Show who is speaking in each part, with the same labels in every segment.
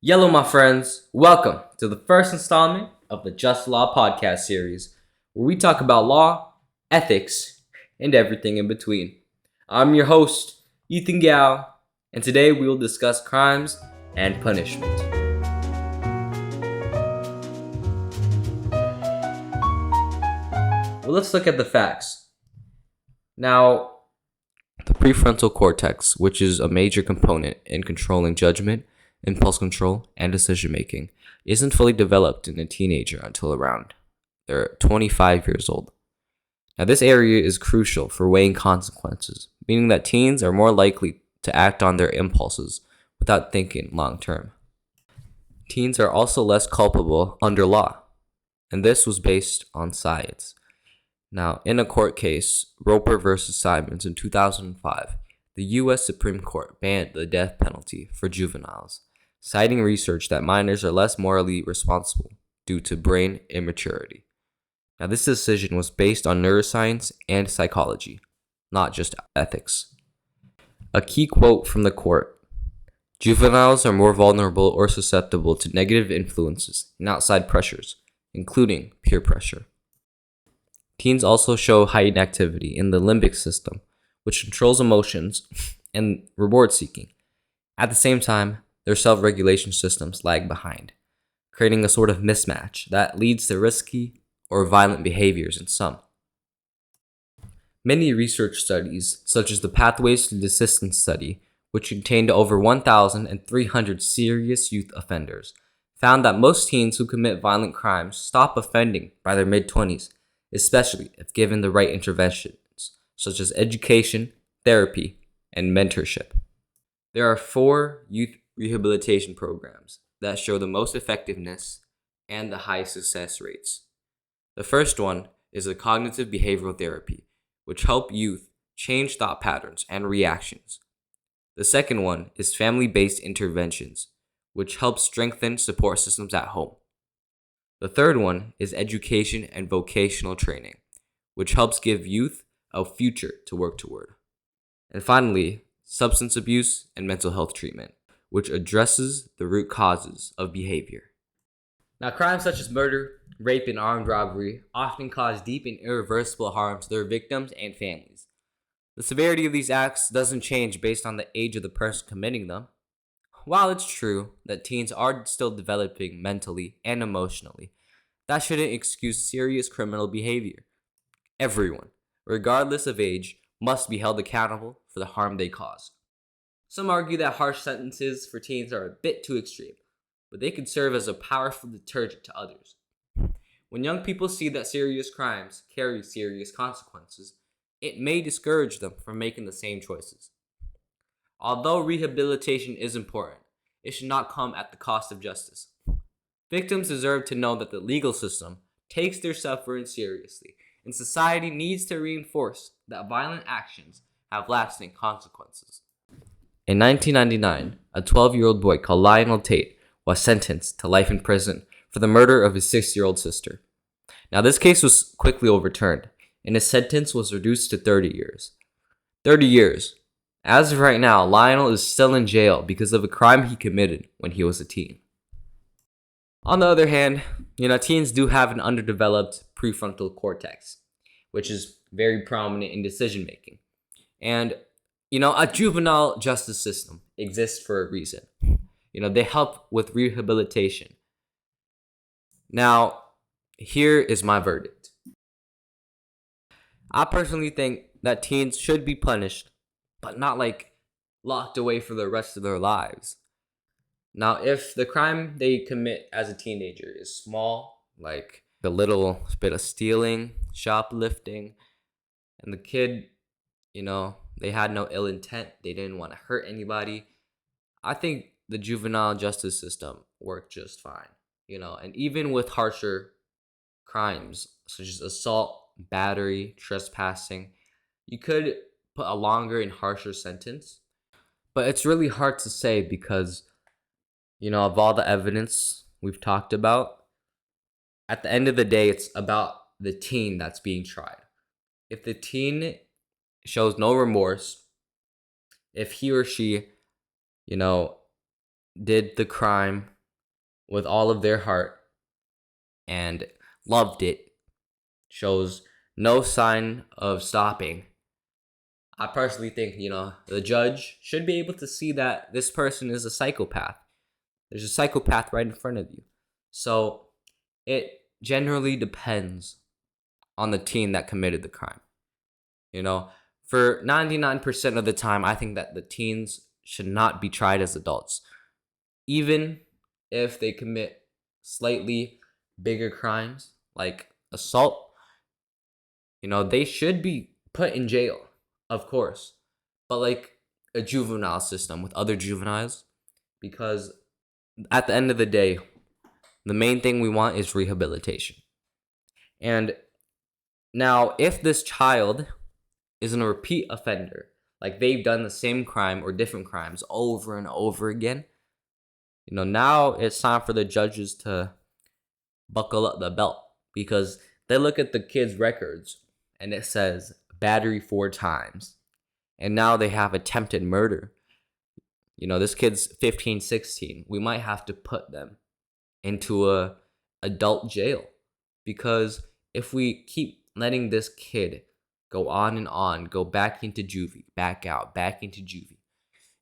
Speaker 1: Yellow, my friends, welcome to the first installment of the Just Law podcast series, where we talk about law, ethics, and everything in between. I'm your host, Ethan Gao, and today we will discuss crimes and punishment. Well, let's look at the facts. Now, the prefrontal cortex, which is a major component in controlling judgment, impulse control, and decision making, isn't fully developed in a teenager until around they're 25 years old. Now, this area is crucial for weighing consequences, meaning that teens are more likely to act on their impulses without thinking long term. Teens are also less culpable under law, and this was based on science. Now, in a court case, Roper versus Simons in 2005, the U.S. Supreme Court banned the death penalty for juveniles, citing research that minors are less morally responsible due to brain immaturity. Now, this decision was based on neuroscience and psychology, not just ethics. A key quote from the court: "Juveniles are more vulnerable or susceptible to negative influences and outside pressures, including peer pressure." Teens also show heightened activity in the limbic system, which controls emotions and reward seeking. At the same time, their self-regulation systems lag behind, creating a sort of mismatch that leads to risky or violent behaviors in some. Many research studies, such as the Pathways to Desistance study, which contained over 1,300 serious youth offenders, found that most teens who commit violent crimes stop offending by their mid-20s, especially if given the right interventions, such as education, therapy, and mentorship. There are 4 youth rehabilitation programs that show the most effectiveness and the highest success rates. The first one is a cognitive behavioral therapy, which help youth change thought patterns and reactions. The second one is family-based interventions, which help strengthen support systems at home. The third one is education and vocational training, which helps give youth a future to work toward. And finally, substance abuse and mental health treatment, which addresses the root causes of behavior. Now, crimes such as murder, rape, and armed robbery often cause deep and irreversible harm to their victims and families. The severity of these acts doesn't change based on the age of the person committing them. While it's true that teens are still developing mentally and emotionally, that shouldn't excuse serious criminal behavior. Everyone, regardless of age, must be held accountable for the harm they cause. Some argue that harsh sentences for teens are a bit too extreme, but they can serve as a powerful deterrent to others. When young people see that serious crimes carry serious consequences, it may discourage them from making the same choices. Although rehabilitation is important, it should not come at the cost of justice. Victims deserve to know that the legal system takes their suffering seriously, and society needs to reinforce that violent actions have lasting consequences. In 1999, a 12-year-old boy called Lionel Tate was sentenced to life in prison for the murder of his 6-year-old sister. Now, this case was quickly overturned, and his sentence was reduced to 30 years. 30 years. As of right now, Lionel is still in jail because of a crime he committed when he was a teen. On the other hand, teens do have an underdeveloped prefrontal cortex, which is very prominent in decision making. And a juvenile justice system exists for a reason. They help with rehabilitation. Now, here is my verdict. I personally think that teens should be punished, but not locked away for the rest of their lives. Now, if the crime they commit as a teenager is small, like a little bit of stealing, shoplifting, and the kid, they had no ill intent, they didn't want to hurt anybody, I think the juvenile justice system worked just fine. And even with harsher crimes such as assault, battery, trespassing, you could put a longer and harsher sentence. But it's really hard to say because, of all the evidence we've talked about, at the end of the day, it's about the teen that's being tried. If the teen shows no remorse, if he or she, did the crime with all of their heart and loved it, shows no sign of stopping, I personally think, the judge should be able to see that this person is a psychopath. There's a psychopath right in front of you. So it generally depends on the teen that committed the crime. For 99% of the time, I think that the teens should not be tried as adults. Even if they commit slightly bigger crimes like assault, they should be put in jail, of course, but like a juvenile system with other juveniles, because at the end of the day, the main thing we want is rehabilitation. And now, if this child is a repeat offender, like they've done the same crime or different crimes over and over again, now it's time for the judges to buckle up the belt, because they look at the kid's records and it says battery 4 times. And now they have attempted murder. This kid's 15, 16. We might have to put them into a adult jail, because if we keep letting this kid go on and on, go back into juvie, back out, back into juvie,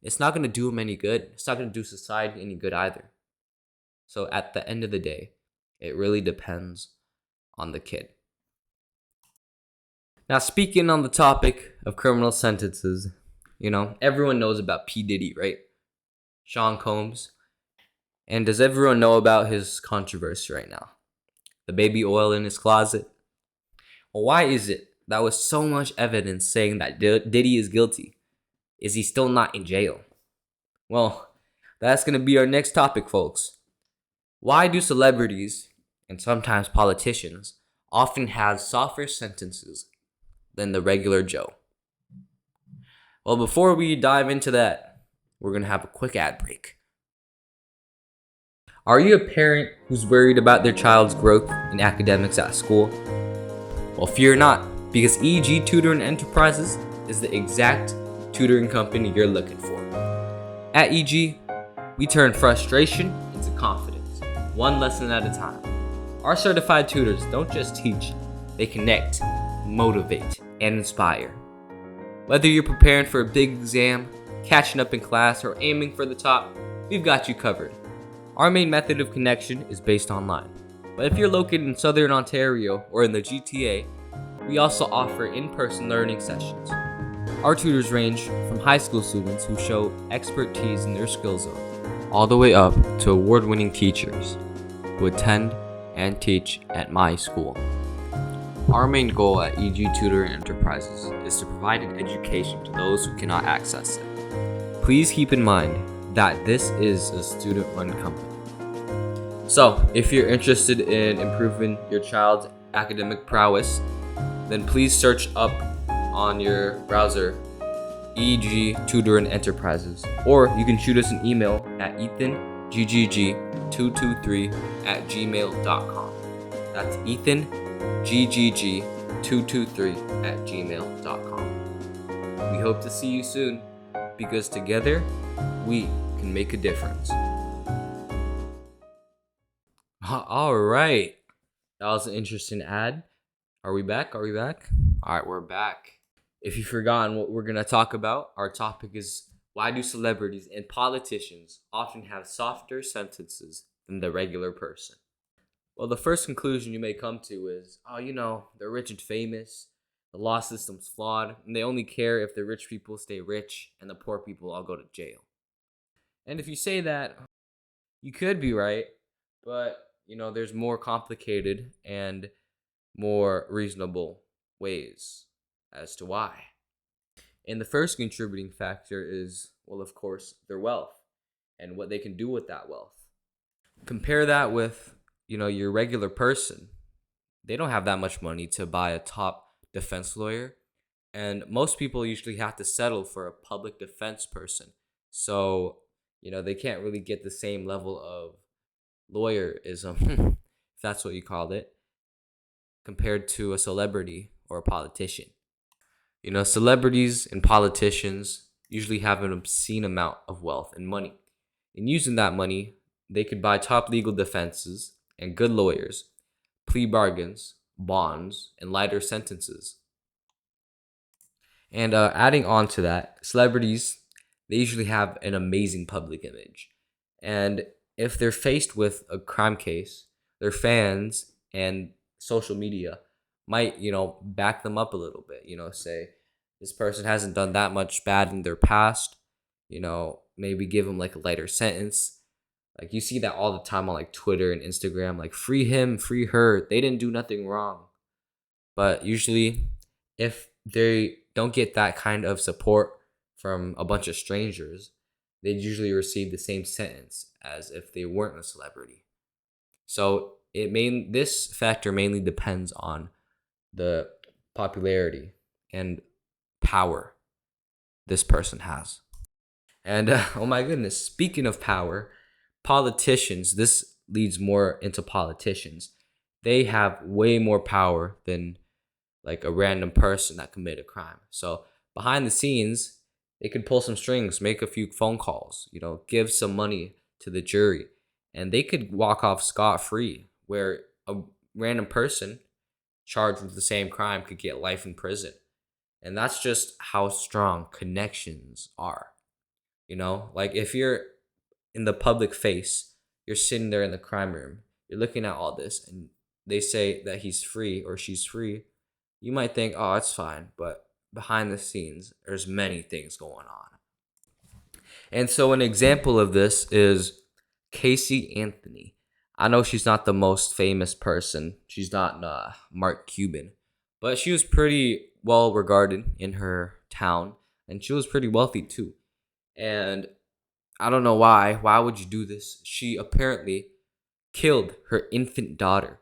Speaker 1: it's not going to do him any good. It's not going to do society any good either. So at the end of the day, it really depends on the kid. Now, speaking on the topic of criminal sentences, everyone knows about P. Diddy, right? Sean Combs. And does everyone know about his controversy right now? The baby oil in his closet? Well, why is it that with so much evidence saying that Diddy is guilty, is he still not in jail? Well, that's going to be our next topic, folks. Why do celebrities, and sometimes politicians, often have softer sentences than the regular Joe? Well, before we dive into that, we're going to have a quick ad break. Are you a parent who's worried about their child's growth in academics at school? Well, fear not, because EG Tutoring Enterprises is the exact tutoring company you're looking for. At EG, we turn frustration into confidence, one lesson at a time. Our certified tutors don't just teach, they connect, motivate, and inspire. Whether you're preparing for a big exam, catching up in class, or aiming for the top, we've got you covered. Our main method of connection is based online, but if you're located in Southern Ontario or in the GTA, we also offer in-person learning sessions. Our tutors range from high school students who show expertise in their skill zone, all the way up to award-winning teachers who attend and teach at my school. Our main goal at EG Tutoring Enterprises is to provide an education to those who cannot access it. Please keep in mind that this is a student-run company. So, if you're interested in improving your child's academic prowess, then please search up on your browser EG Tutoring Enterprises, or you can shoot us an email at ethanggg223@gmail.com. That's ethanggg223@gmail.com. We hope to see you soon, because together we can make a difference. All right. That was an interesting ad. Are we back? All right, we're back. If you've forgotten what we're going to talk about, our topic is why do celebrities and politicians often have softer sentences than the regular person? Well, the first conclusion you may come to is, they're rich and famous, the law system's flawed, and they only care if the rich people stay rich and the poor people all go to jail. And if you say that, you could be right, but, there's more complicated and more reasonable ways as to why. And the first contributing factor is, well, of course, their wealth and what they can do with that wealth. Compare that with, your regular person. They don't have that much money to buy a top defense lawyer. And most people usually have to settle for a public defense person. So, they can't really get the same level of lawyerism, if that's what you called it, compared to a celebrity or a politician. Celebrities and politicians usually have an obscene amount of wealth and money. And using that money, they could buy top legal defenses and good lawyers, plea bargains, bonds, and lighter sentences. And adding on to that, celebrities, they usually have an amazing public image. And if they're faced with a crime case, their fans and social media might, back them up a little bit, say this person hasn't done that much bad in their past, maybe give them like a lighter sentence. Like you see that all the time on like Twitter and Instagram, like free him, free her. They didn't do nothing wrong. But usually, if they don't get that kind of support from a bunch of strangers, they usually receive the same sentence as if they weren't a celebrity. So this factor mainly depends on the popularity and power this person has. And oh my goodness, speaking of power, politicians, this leads more into politicians. They have way more power than like a random person that committed a crime. So behind the scenes, they could pull some strings, make a few phone calls, give some money to the jury, and they could walk off scot-free, where a random person charged with the same crime could get life in prison. And that's just how strong connections are. Like if you're in the public face, you're sitting there in the crime room, you're looking at all this, and they say that he's free or she's free, you might think, oh, it's fine. But behind the scenes, there's many things going on. And so an example of this is Casey Anthony. I know she's not the most famous person. She's not Mark Cuban. But she was pretty well regarded in her town. And she was pretty wealthy too. And I don't know why. Why would you do this? She apparently killed her infant daughter.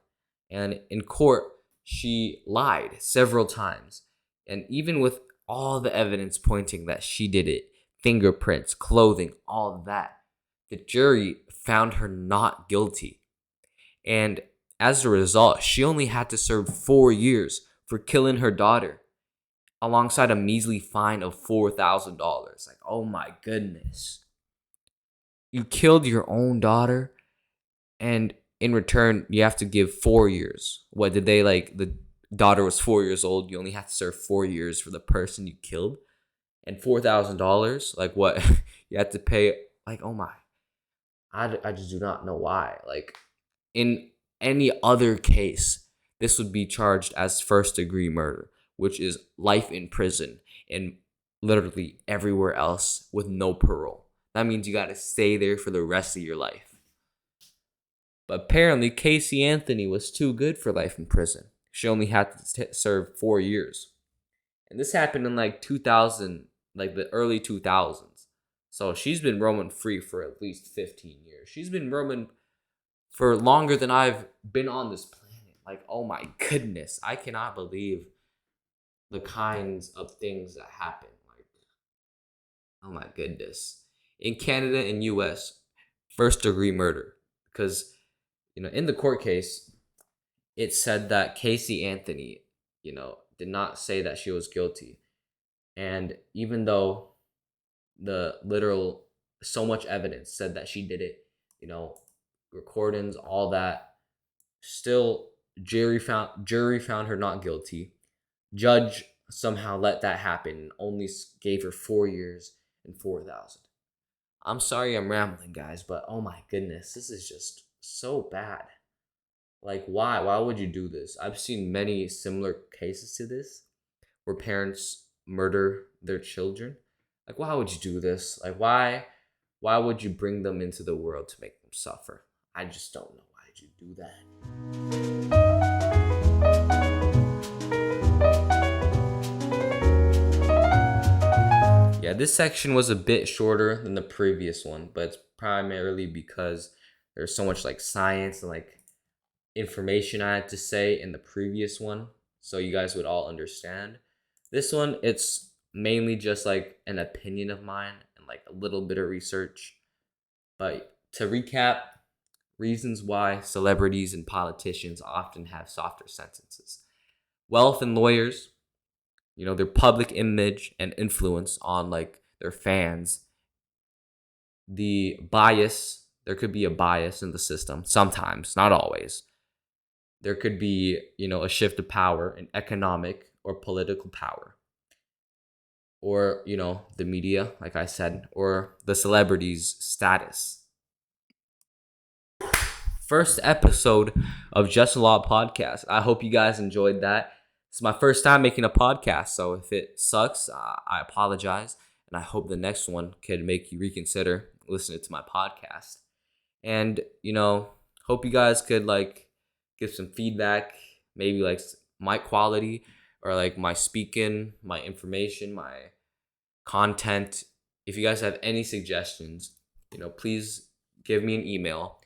Speaker 1: And in court, she lied several times. And even with all the evidence pointing that she did it, fingerprints, clothing, all of that, the jury found her not guilty. And as a result, she only had to serve 4 years for killing her daughter, alongside a measly fine of $4,000. Like, oh my goodness. You killed your own daughter, and in return, you have to give 4 years. What did they like? The daughter was 4 years old. You only have to serve 4 years for the person you killed, and $4,000. Like what? You have to pay. Like, oh my, I just do not know why. Like in any other case, this would be charged as first degree murder, which is life in prison, and literally everywhere else with no parole. That means you got to stay there for the rest of your life. But apparently, Casey Anthony was too good for life in prison. She only had to serve 4 years. And this happened in like 2000, like the early 2000s. So she's been roaming free for at least 15 years. She's been roaming for longer than I've been on this planet. Like, oh my goodness. I cannot believe the kinds of things that happen. Like, oh my goodness. In Canada and US, first degree murder. Because in the court case, it said that Casey Anthony, did not say that she was guilty. And even though the literal so much evidence said that she did it, recordings, all that, still jury found her not guilty. Judge somehow let that happen and only gave her 4 years and 4,000. I'm sorry I'm rambling, guys, but oh my goodness, this is just so bad. Like, why? Why would you do this? I've seen many similar cases to this where parents murder their children. Like, why would you do this? Like, why would you bring them into the world to make them suffer? I just don't know why did you do that. Yeah, this section was a bit shorter than the previous one, but it's primarily because there's so much like science and like information I had to say in the previous one, so you guys would all understand. This one, it's mainly just like an opinion of mine and like a little bit of research. But to recap, reasons why celebrities and politicians often have softer sentences: wealth and lawyers, their public image and influence on like their fans the bias. There could be a bias in the system sometimes, not always. There could be, a shift of power in economic or political power, or, the media, like I said, or the celebrities' status. First episode of Just the Law podcast. I hope you guys enjoyed that. It's my first time making a podcast, so if it sucks, I apologize, and I hope the next one could make you reconsider listening to my podcast. And hope you guys could give some feedback, maybe my quality or my speaking, my information, my content. If you guys have any suggestions, please give me an email,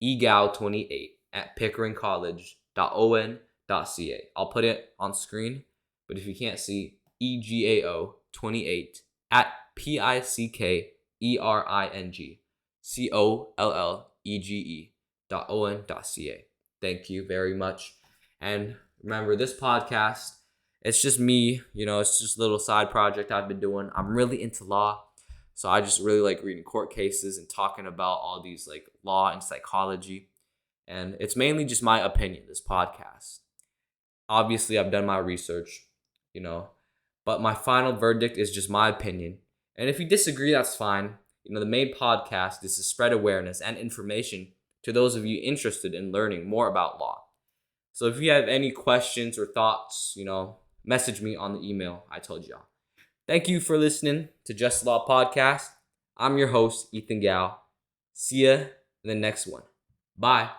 Speaker 1: egal28@pickeringcollege.on.ca. I'll put it on screen, but if you can't see, EGAO28@PICKERING Thank you very much. And remember, this podcast, it's just me, it's just a little side project I've been doing. I'm really into law. So I just really like reading court cases and talking about all these law and psychology. And it's mainly just my opinion, this podcast. Obviously, I've done my research, but my final verdict is just my opinion. And if you disagree, that's fine. The main podcast is to spread awareness and information to those of you interested in learning more about law. So if you have any questions or thoughts, message me on the email I told y'all. Thank you for listening to Just the Law podcast. I'm your host, Ethan Gao. See ya in the next one. Bye.